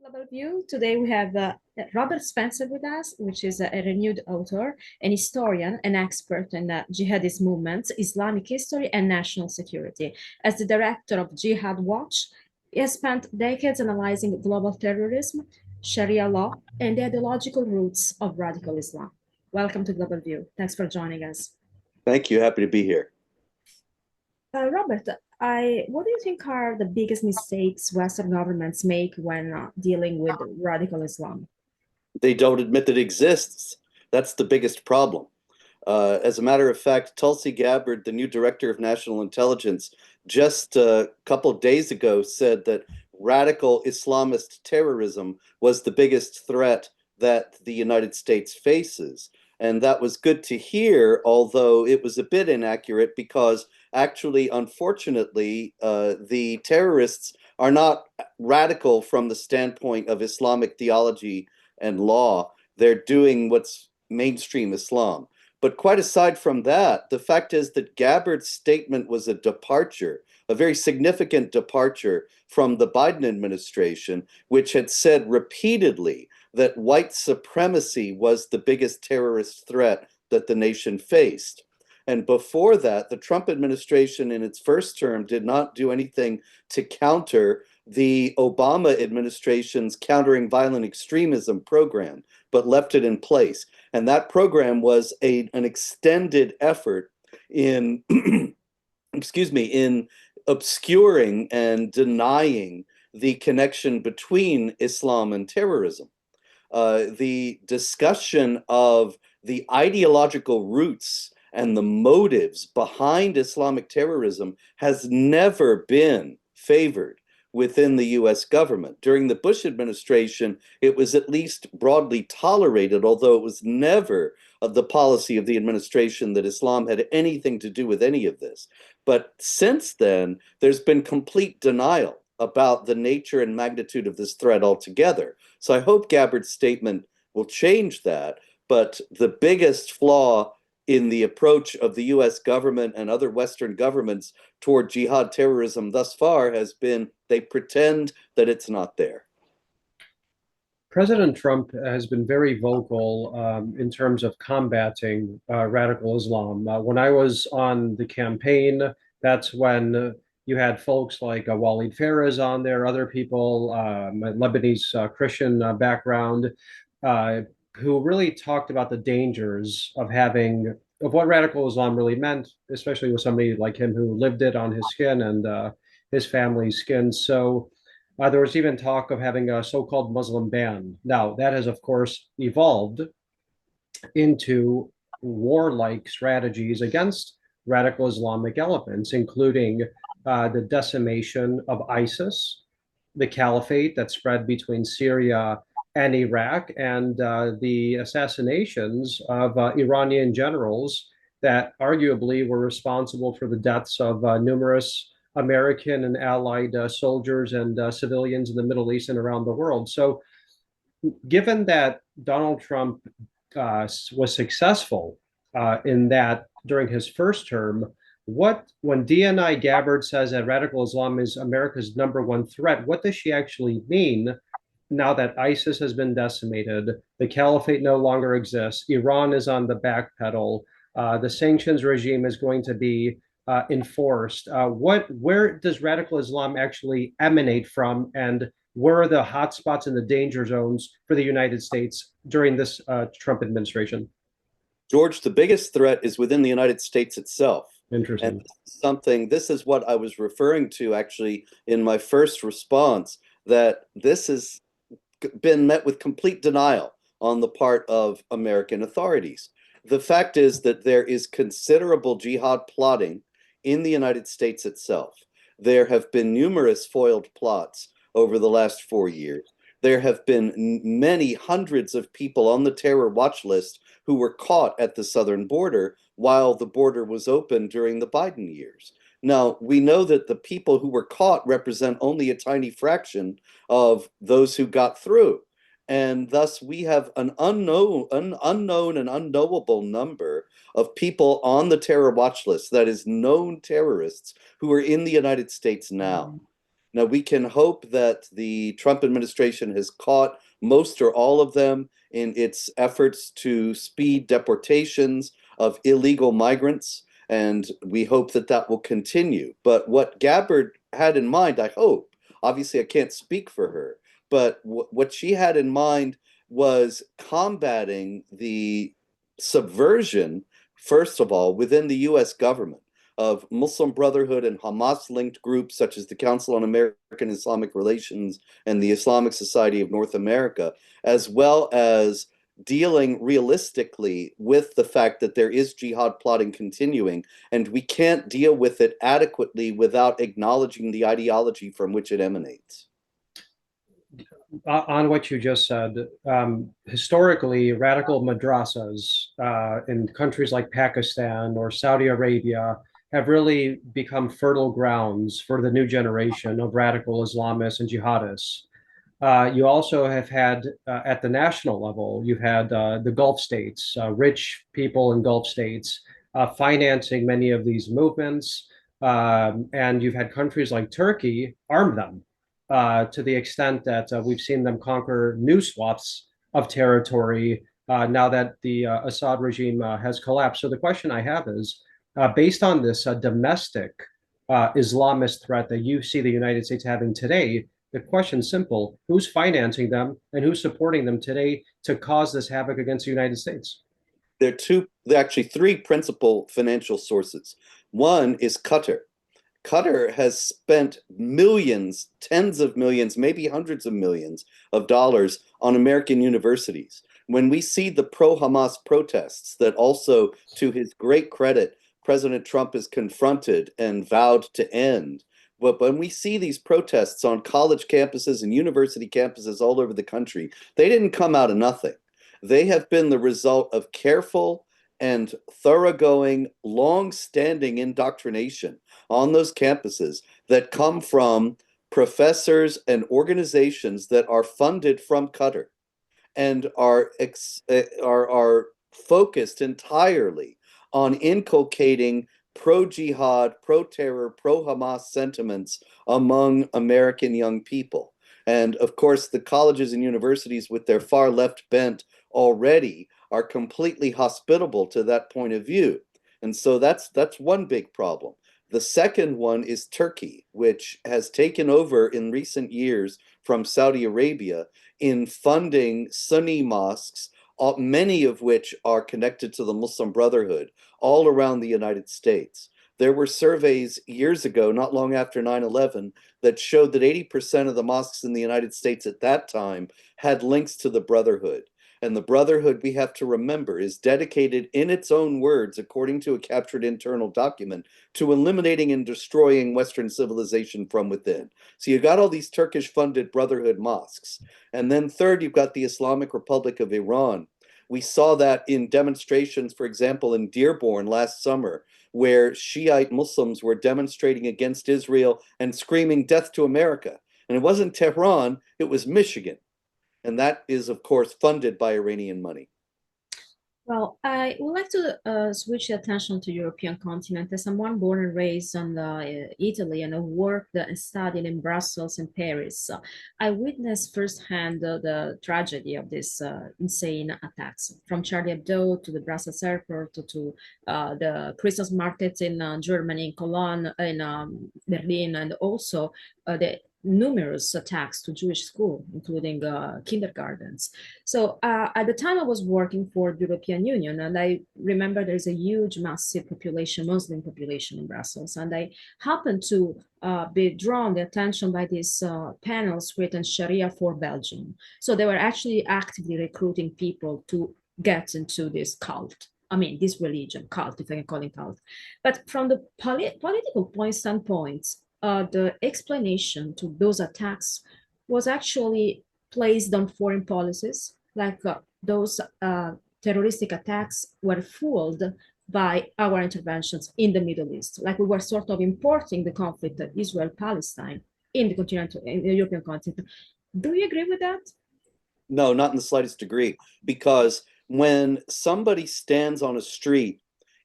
Global View. Today we have Robert Spencer with us, which is a renewed author, an historian, an expert in jihadist movements, Islamic history, and national security. As the director of Jihad Watch, he has spent decades analyzing global terrorism, Sharia law, and the ideological roots of radical Islam. Welcome to Global View. Thanks for joining us. Thank you. Happy to be here. Robert, what do you think are the biggest mistakes Western governments make when dealing with radical Islam? They don't admit that it exists. That's the biggest problem. As a matter of fact, Tulsi Gabbard, the new director of national intelligence, just a couple of days ago said that radical Islamist terrorism was the biggest threat that the United States faces. And that was good to hear, although it was a bit inaccurate because actually, unfortunately, the terrorists are not radical from the standpoint of Islamic theology and law. They're doing what's mainstream Islam. But quite aside from that, the fact is that Gabbard's statement was a departure, a very significant departure from the Biden administration, which had said repeatedly that white supremacy was the biggest terrorist threat that the nation faced. And before that, the Trump administration in its first term did not do anything to counter the Obama administration's countering violent extremism program, but left it in place. And that program was an extended effort in, excuse me, in obscuring and denying the connection between Islam and terrorism. The discussion of the ideological roots and the motives behind Islamic terrorism has never been favored within the US government. During the Bush administration, it was at least broadly tolerated, although it was never the policy of the administration that Islam had anything to do with any of this. But since then, there's been complete denial about the nature and magnitude of this threat altogether. So I hope Gabbard's statement will change that. But the biggest flaw in the approach of the US government and other Western governments toward jihad terrorism thus far has been they pretend that it's not there. President Trump has been very vocal in terms of combating radical Islam. When I was on the campaign, that's when you had folks like Walid Phares on there, other people, my Lebanese Christian background, who really talked about the dangers of what radical Islam really meant, especially with somebody like him who lived it on his skin and his family's skin. So there was even talk of having a so-called Muslim ban. Now, that has, of course, evolved into warlike strategies against radical Islamic elements, including the decimation of ISIS, the caliphate that spread between Syria and Iraq, and the assassinations of Iranian generals that arguably were responsible for the deaths of numerous American and allied soldiers and civilians in the Middle East and around the world. So, given that Donald Trump was successful in that during his first term, when DNI Gabbard says that radical Islam is America's #1 threat, what does she actually mean now that ISIS has been decimated, the caliphate no longer exists, Iran is on the back pedal, the sanctions regime is going to be enforced? Where does radical Islam actually emanate from, and where are the hotspots and the danger zones for the United States during this Trump administration? George, the biggest threat is within the United States itself. Interesting. And this is what I was referring to actually in my first response, that this has been met with complete denial on the part of American authorities. The fact is that there is considerable jihad plotting in the United States itself. There have been numerous foiled plots over the last 4 years. There have been many hundreds of people on the terror watch list who were caught at the southern border while the border was open during the Biden years. Now, we know that the people who were caught represent only a tiny fraction of those who got through. And thus, we have an unknown and unknowable number of people on the terror watch list, that is, known terrorists, who are in the United States now. Now, we can hope that the Trump administration has caught most or all of them in its efforts to speed deportations of illegal migrants, and we hope that that will continue. But what Gabbard had in mind, I hope, obviously I can't speak for her, but what she had in mind was combating the subversion, first of all, within the US government of Muslim Brotherhood and Hamas-linked groups such as the Council on American Islamic Relations and the Islamic Society of North America, as well as dealing realistically with the fact that there is jihad plotting continuing, and we can't deal with it adequately without acknowledging the ideology from which it emanates. On what you just said, historically, radical madrasas in countries like Pakistan or Saudi Arabia have really become fertile grounds for the new generation of radical Islamists and jihadists. You also have had, at the national level, you've had the Gulf states, rich people in Gulf states financing many of these movements. And you've had countries like Turkey arm them to the extent that we've seen them conquer new swaths of territory now that the Assad regime has collapsed. So the question I have is, based on this domestic Islamist threat that you see the United States having today, the question's simple: who's financing them and who's supporting them today to cause this havoc against the United States? There are actually three principal financial sources. One is Qatar. Qatar has spent millions, tens of millions, maybe hundreds of millions of dollars on American universities. When we see the pro-Hamas protests that also, to his great credit, President Trump has confronted and vowed to end, but when we see these protests on college campuses and university campuses all over the country, they didn't come out of nothing. They have been the result of careful and thoroughgoing, long-standing indoctrination on those campuses that come from professors and organizations that are funded from Qatar and are focused entirely on inculcating pro-jihad, pro-terror, pro-Hamas sentiments among American young people. And of course, the colleges and universities with their far left bent already are completely hospitable to that point of view. And so that's one big problem. The second one is Turkey, which has taken over in recent years from Saudi Arabia in funding Sunni mosques, many of which are connected to the Muslim Brotherhood, all around the United States. There were surveys years ago, not long after 9/11, that showed that 80% of the mosques in the United States at that time had links to the Brotherhood. And the Brotherhood, we have to remember, is dedicated in its own words, according to a captured internal document, to eliminating and destroying Western civilization from within. So you've got all these Turkish-funded Brotherhood mosques. And then third, you've got the Islamic Republic of Iran. We saw that in demonstrations, for example, in Dearborn last summer, where Shiite Muslims were demonstrating against Israel and screaming death to America. And it wasn't Tehran, it was Michigan. And that is, of course, funded by Iranian money. Well, I would like to switch attention to European continent. As someone born and raised in Italy and worked and studied in Brussels and Paris, I witnessed firsthand the tragedy of these insane attacks, from Charlie Hebdo to the Brussels airport to the Christmas markets in Germany, in Cologne, in Berlin, and also the numerous attacks to Jewish school, including kindergartens. So at the time I was working for the European Union, and I remember there's a huge, massive population, Muslim population in Brussels, and I happened to be drawn the attention by these panels written Sharia for Belgium. So they were actually actively recruiting people to get into this cult. I mean, this religion, cult, if I can call it cult. But from the political standpoint, the explanation to those attacks was actually placed on foreign policies, like those terroristic attacks were fueled by our interventions in the Middle East. Like we were sort of importing the conflict of Israel-Palestine in the European continent. Do you agree with that? No, not in the slightest degree, because when somebody stands on a street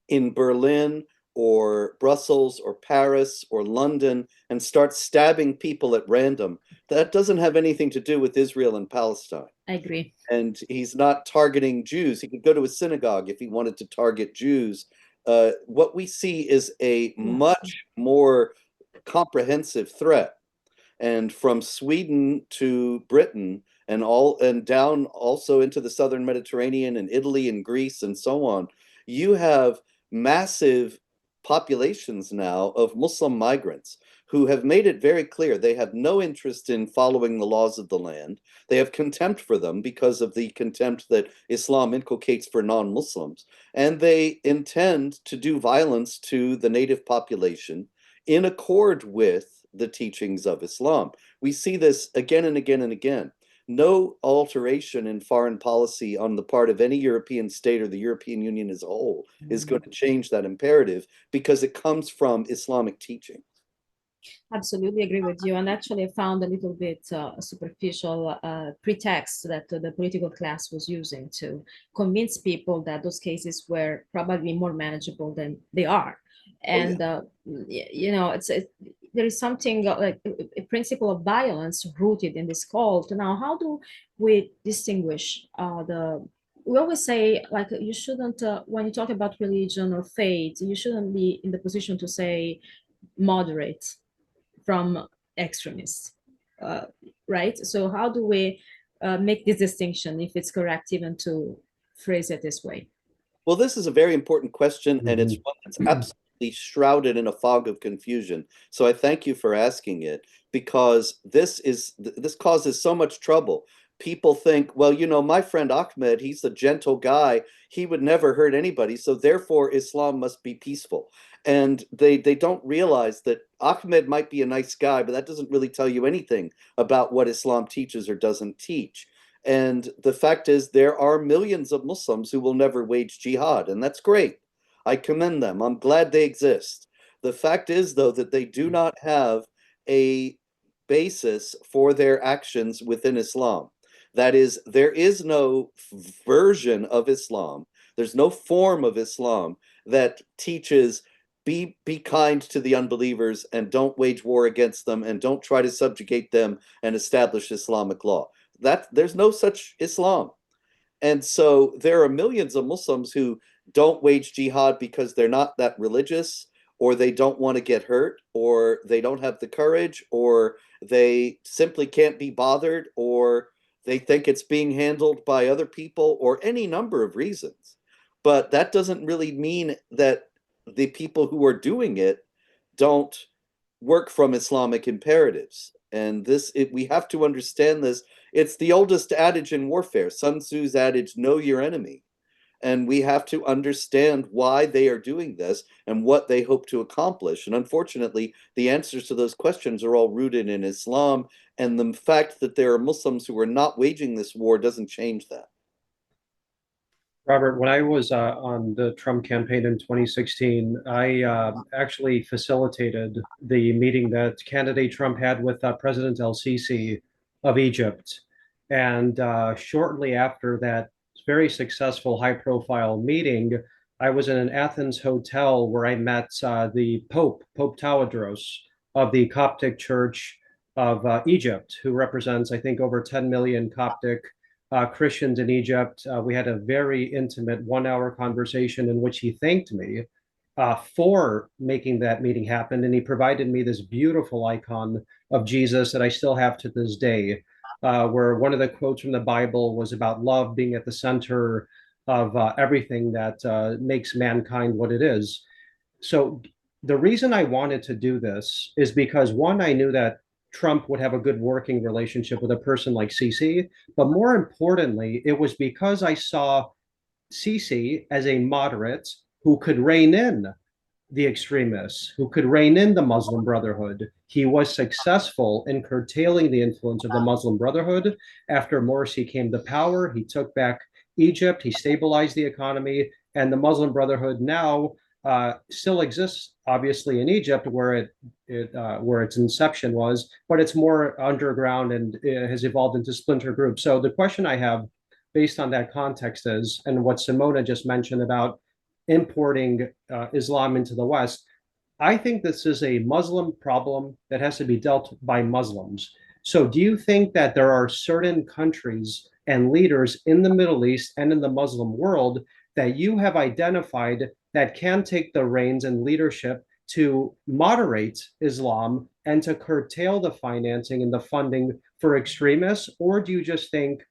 in Berlin or Brussels or Paris or London and starts stabbing people at random, that doesn't have anything to do with Israel and Palestine. I agree. And he's not targeting Jews. He could go to a synagogue if he wanted to target Jews. What we see is a much more comprehensive threat. And from Sweden to Britain and down also into the southern Mediterranean and Italy and Greece and so on, you have massive populations now of Muslim migrants who have made it very clear they have no interest in following the laws of the land. They have contempt for them because of the contempt that Islam inculcates for non-Muslims, and they intend to do violence to the native population in accord with the teachings of Islam. We see this again and again and again. No alteration in foreign policy on the part of any European state or the European Union as a whole is going to change that imperative because it comes from Islamic teaching. Absolutely agree with you. And actually, I found a little bit superficial pretext that the political class was using to convince people that those cases were probably more manageable than they are. And, you know, there is something like a principle of violence rooted in this cult. Now, how do we distinguish we always say, like, you shouldn't, when you talk about religion or faith, you shouldn't be in the position to say moderate from extremists, right? So how do we make this distinction, if it's correct even to phrase it this way? Well, this is a very important question, and it's one that's absolutely shrouded in a fog of confusion. So I thank you for asking it, because this causes so much trouble. People think, well, you know, my friend Ahmed, he's a gentle guy. He would never hurt anybody, so therefore Islam must be peaceful. And they don't realize that Ahmed might be a nice guy, but that doesn't really tell you anything about what Islam teaches or doesn't teach. And the fact is, there are millions of Muslims who will never wage jihad, and that's great. I commend them. I'm glad they exist. The fact is, though, that they do not have a basis for their actions within Islam. That is, there is no version of Islam, there's no form of Islam that teaches be kind to the unbelievers and don't wage war against them and don't try to subjugate them and establish Islamic law. There's no such Islam. And so there are millions of Muslims who don't wage jihad because they're not that religious, or they don't want to get hurt, or they don't have the courage, or they simply can't be bothered, or they think it's being handled by other people, or any number of reasons. But that doesn't really mean that the people who are doing it don't work from Islamic imperatives. And we have to understand this. It's the oldest adage in warfare, Sun Tzu's adage, know your enemy. And we have to understand why they are doing this and what they hope to accomplish. And unfortunately, the answers to those questions are all rooted in Islam. And the fact that there are Muslims who are not waging this war doesn't change that. Robert, when I was on the Trump campaign in 2016, I actually facilitated the meeting that candidate Trump had with President El-Sisi of Egypt. And shortly after that very successful high-profile meeting, I was in an Athens hotel where I met the Pope Tawadros of the Coptic Church of Egypt, who represents, I think, over 10 million Coptic Christians in Egypt. We had a very intimate 1 hour conversation in which he thanked me for making that meeting happen. And he provided me this beautiful icon of Jesus that I still have to this day, where one of the quotes from the Bible was about love being at the center of everything that makes mankind what it is. So the reason I wanted to do this is because, one, I knew that Trump would have a good working relationship with a person like Sisi. But more importantly, it was because I saw Sisi as a moderate who could rein in the extremists, who could rein in the Muslim Brotherhood. He was successful in curtailing the influence of the Muslim Brotherhood. After Morsi came to power, he took back Egypt, he stabilized the economy, and the Muslim Brotherhood now still exists, obviously, in Egypt, where where its inception was, but it's more underground and it has evolved into splinter groups. So the question I have, based on that context, is, and what Simona just mentioned about importing Islam into the West. I think this is a Muslim problem that has to be dealt by Muslims. So, do you think that there are certain countries and leaders in the Middle East and in the Muslim world that you have identified that can take the reins and leadership to moderate Islam and to curtail the financing and the funding for extremists? Or do you just think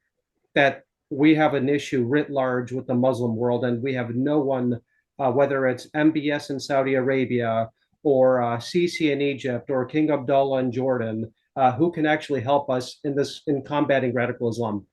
that we have an issue writ large with the Muslim world, and we have no one, whether it's MBS in Saudi Arabia or Sisi in Egypt or King Abdullah in Jordan, who can actually help us in combating radical Islam?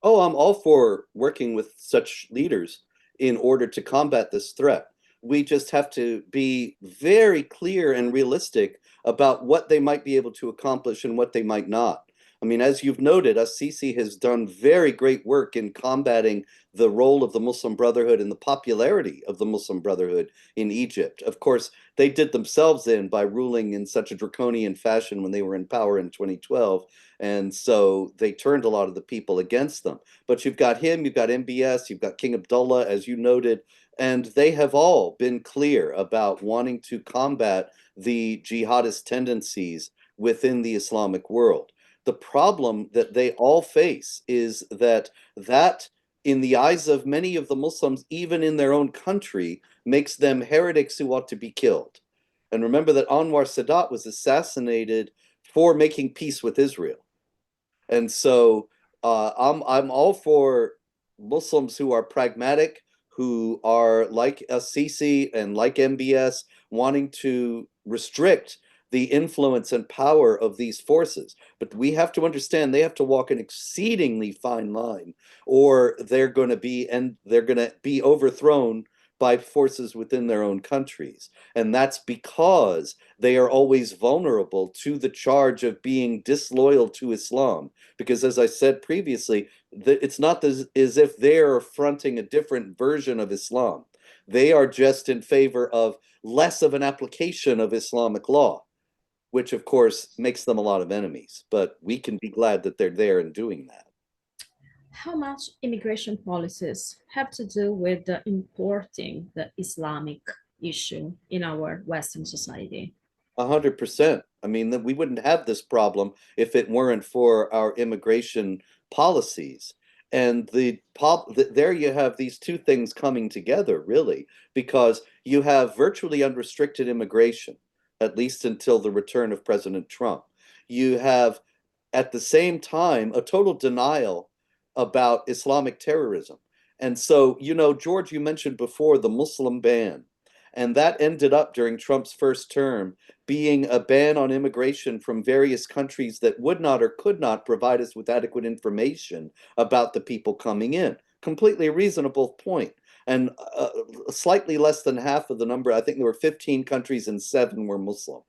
Oh, I'm all for working with such leaders in order to combat this threat. We just have to be very clear and realistic about what they might be able to accomplish and what they might not. I mean, as you've noted, Sisi has done very great work in combating the role of the Muslim Brotherhood and the popularity of the Muslim Brotherhood in Egypt. Of course, they did themselves in by ruling in such a draconian fashion when they were in power in 2012. And so they turned a lot of the people against them. But you've got him, you've got MBS, you've got King Abdullah, as you noted, and they have all been clear about wanting to combat the jihadist tendencies within the Islamic world. The problem that they all face is that in the eyes of many of the Muslims, even in their own country, makes them heretics who ought to be killed. And remember that Anwar Sadat was assassinated for making peace with Israel. And so I'm all for Muslims who are pragmatic, who are like Sisi and like MBS, wanting to restrict the influence and power of these forces. But we have to understand they have to walk an exceedingly fine line, or they're going to be overthrown by forces within their own countries. And that's because they are always vulnerable to the charge of being disloyal to Islam. Because as I said previously, it's not as if they're fronting a different version of Islam. They are just in favor of less of an application of Islamic law, which of course makes them a lot of enemies. But we can be glad that they're there and doing that. How much immigration policies have to do with importing the Islamic issue in our Western society? 100%. I mean, that we wouldn't have this problem if it weren't for our immigration policies. And there you have these two things coming together, really, because you have virtually unrestricted immigration, at least until the return of President Trump. You have, at the same time, a total denial about Islamic terrorism. And so, George, you mentioned before the Muslim ban, and that ended up during Trump's first term being a ban on immigration from various countries that would not or could not provide us with adequate information about the people coming in. Completely reasonable point. And slightly less than half of the number, I think there were 15 countries and 7 were Muslim.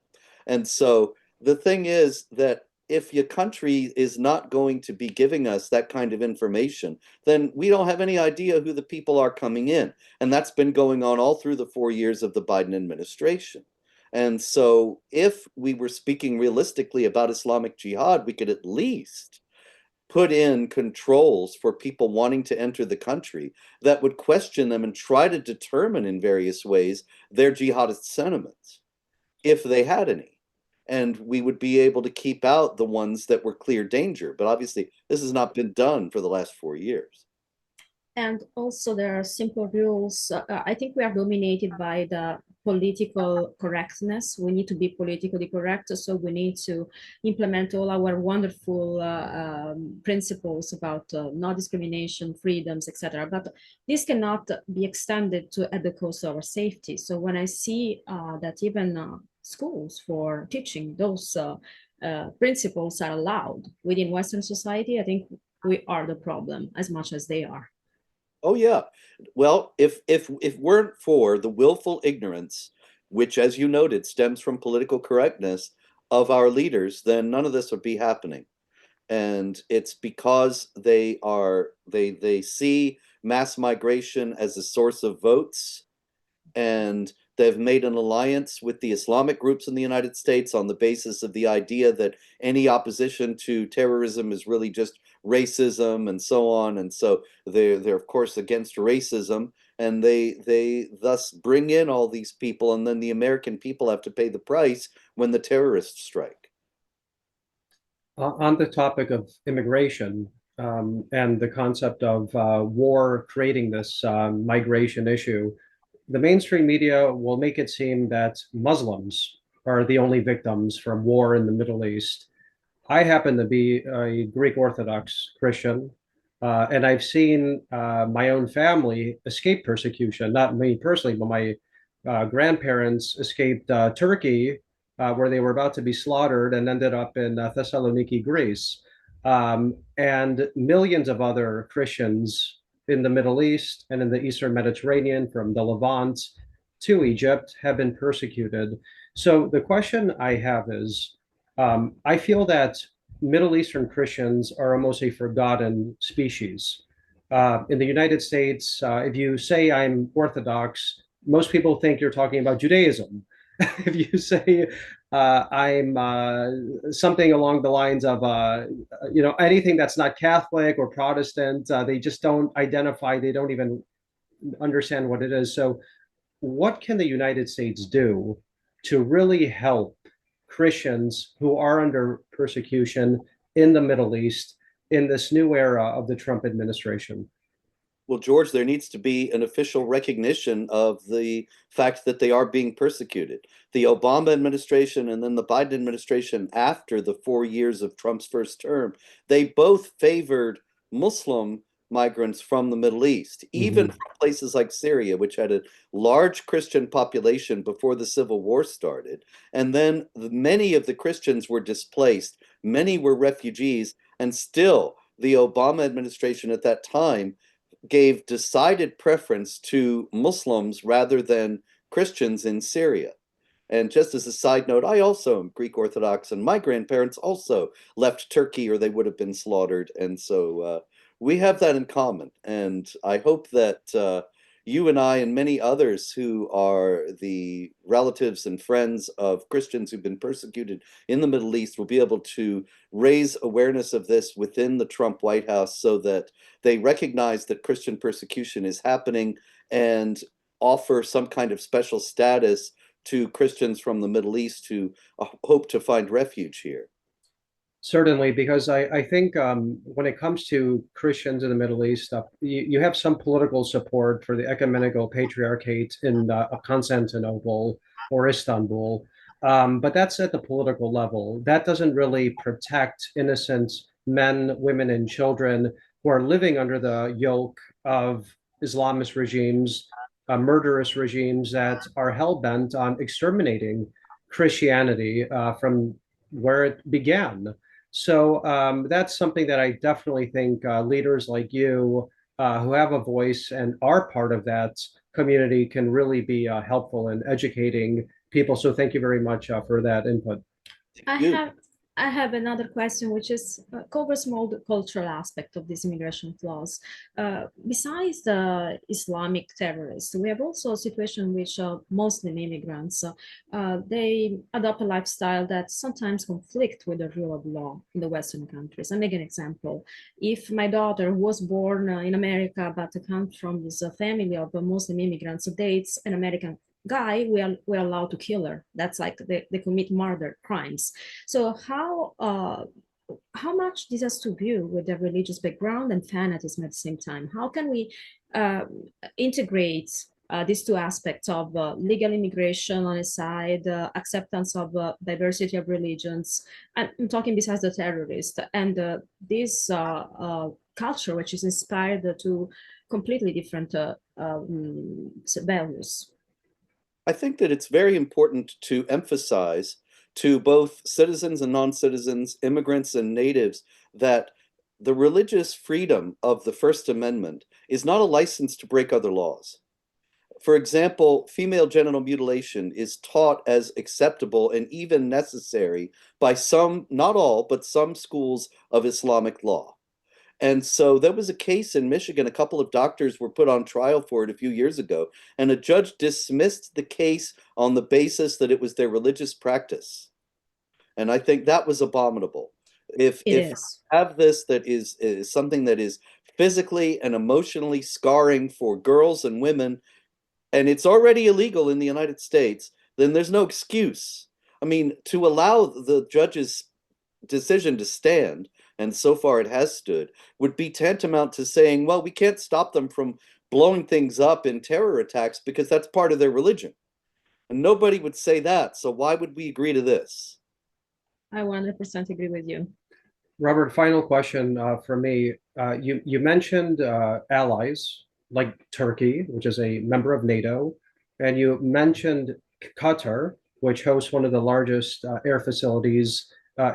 And so the thing is that if your country is not going to be giving us that kind of information, then we don't have any idea who the people are coming in. And that's been going on all through the 4 years of the Biden administration. And so if we were speaking realistically about Islamic jihad, we could at least put in controls for people wanting to enter the country that would question them and try to determine in various ways their jihadist sentiments, if they had any. And we would be able to keep out the ones that were clear danger. But obviously, this has not been done for the last 4 years. And also there are simple rules. I think we are dominated by the political correctness. We need to be politically correct. So we need to implement all our wonderful principles about no discrimination, freedoms, etc. But this cannot be extended to at the cost of our safety. So when I see that even schools for teaching those principles are allowed within Western society, I think we are the problem as much as they are. Oh yeah. Well, if weren't for the willful ignorance, which, as you noted, stems from political correctness of our leaders, then none of this would be happening. And it's because they see mass migration as a source of votes, and they've made an alliance with the Islamic groups in the United States on the basis of the idea that any opposition to terrorism is really just racism and so on. And so they're of course against racism, and they thus bring in all these people, and then the American people have to pay the price when the terrorists strike. On the topic of immigration and the concept of war creating this migration issue, the mainstream media will make it seem that Muslims are the only victims from war in the Middle East. I happen to be a Greek Orthodox Christian, and I've seen my own family escape persecution. Not me personally, but my grandparents escaped Turkey, where they were about to be slaughtered, and ended up in Thessaloniki, Greece. And millions of other Christians in the Middle East and in the Eastern Mediterranean, from the Levant to Egypt, have been persecuted. So the question I have is, I feel that Middle Eastern Christians are almost a forgotten species. In the United States, if you say I'm Orthodox, most people think you're talking about Judaism. If you say I'm something along the lines of anything that's not Catholic or Protestant, they just don't identify. They don't even understand what it is. So, what can the United States do to really help Christians who are under persecution in the Middle East in this new era of the Trump administration? Well, George, there needs to be an official recognition of the fact that they are being persecuted. The Obama administration and then the Biden administration, after the 4 years of Trump's first term, they both favored Muslim migrants from the Middle East, even from places like Syria, which had a large Christian population before the Civil War started. And then many of the Christians were displaced, many were refugees, and still the Obama administration at that time gave decided preference to Muslims rather than Christians in Syria. And just as a side note, I also am Greek Orthodox, and my grandparents also left Turkey or they would have been slaughtered. And so we have that in common. And I hope that you and I and many others who are the relatives and friends of Christians who've been persecuted in the Middle East will be able to raise awareness of this within the Trump White House so that they recognize that Christian persecution is happening and offer some kind of special status to Christians from the Middle East who hope to find refuge here. Certainly, because I think when it comes to Christians in the Middle East, you have some political support for the ecumenical patriarchate in Constantinople or Istanbul, but that's at the political level. That doesn't really protect innocent men, women, and children who are living under the yoke of Islamist regimes, murderous regimes that are hell-bent on exterminating Christianity from where it began. So that's something that I definitely think leaders like you who have a voice and are part of that community can really be helpful in educating people. So thank you very much for that input. I have I have another question, which is covers more the cultural aspect of these immigration flows. Besides the Islamic terrorists, we have also a situation in which Muslim immigrants they adopt a lifestyle that sometimes conflict with the rule of law in the Western countries. I'll make an example. If my daughter was born in America but comes from this family of Muslim immigrants, dates an American guy, we're allowed to kill her. That's like they commit murder crimes. So how much this has to do with the religious background and fanatism at the same time? How can we integrate these two aspects of legal immigration on a side, acceptance of diversity of religions, and I'm talking besides the terrorists, and this culture which is inspired to completely different values? I think that it's very important to emphasize to both citizens and non-citizens, immigrants and natives, that the religious freedom of the First Amendment is not a license to break other laws. For example, female genital mutilation is taught as acceptable and even necessary by some, not all, but some schools of Islamic law. And so there was a case in Michigan, a couple of doctors were put on trial for it a few years ago, and a judge dismissed the case on the basis that it was their religious practice. And I think that was abominable. If It is. have this that is something that is physically and emotionally scarring for girls and women, and it's already illegal in the United States, then there's no excuse. I mean, to allow the judge's decision to stand, and so far it has stood, would be tantamount to saying, well, we can't stop them from blowing things up in terror attacks because that's part of their religion. And nobody would say that. So why would we agree to this? I 100% agree with you. Robert, final question for me. You mentioned allies like Turkey, which is a member of NATO, and you mentioned Qatar, which hosts one of the largest air facilities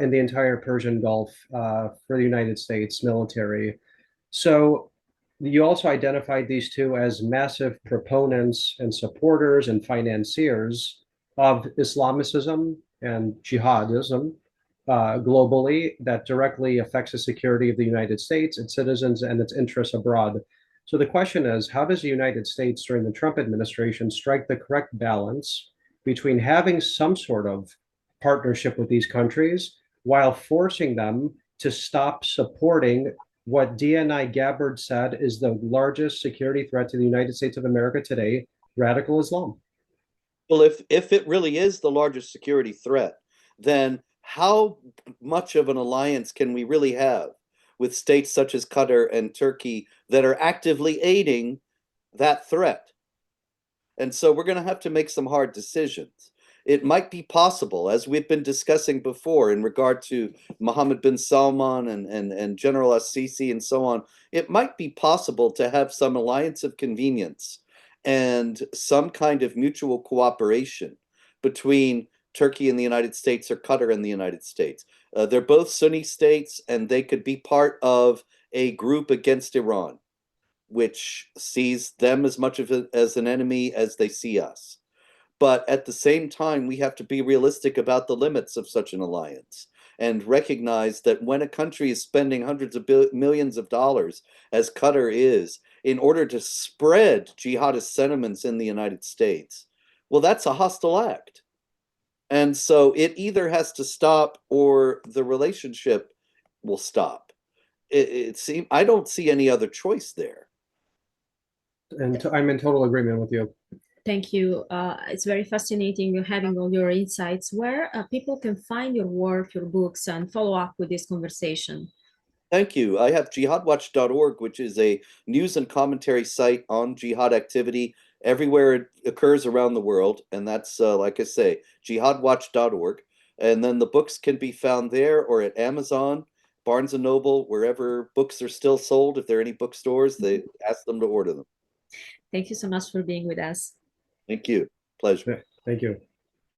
in the entire Persian Gulf for the United States military. So you also identified these two as massive proponents and supporters and financiers of Islamicism and jihadism globally that directly affects the security of the United States, its citizens, and its interests abroad. So the question is, how does the United States during the Trump administration strike the correct balance between having some sort of partnership with these countries while forcing them to stop supporting what DNI Gabbard said is the largest security threat to the United States of America today, radical Islam? Well, if it really is the largest security threat, then how much of an alliance can we really have with states such as Qatar and Turkey that are actively aiding that threat? And so we're going to have to make some hard decisions. It might be possible, as we've been discussing before in regard to Mohammed bin Salman and General Assisi and so on, it might be possible to have some alliance of convenience and some kind of mutual cooperation between Turkey and the United States or Qatar and the United States. They're both Sunni states, and they could be part of a group against Iran, which sees them as much of as an enemy as they see us. But at the same time, we have to be realistic about the limits of such an alliance and recognize that when a country is spending hundreds of millions of dollars, as Qatar is, in order to spread jihadist sentiments in the United States, well, that's a hostile act. And so it either has to stop or the relationship will stop. I don't see any other choice there. And I'm in total agreement with you. Thank you. It's very fascinating having all your insights. Where people can find your work, your books, and follow up with this conversation. Thank you. I have jihadwatch.org, which is a news and commentary site on jihad activity everywhere it occurs around the world. And that's, like I say, jihadwatch.org. And then the books can be found there or at Amazon, Barnes & Noble, wherever books are still sold. If there are any bookstores, they ask them to order them. Thank you so much for being with us. Thank you. Pleasure. Thank you.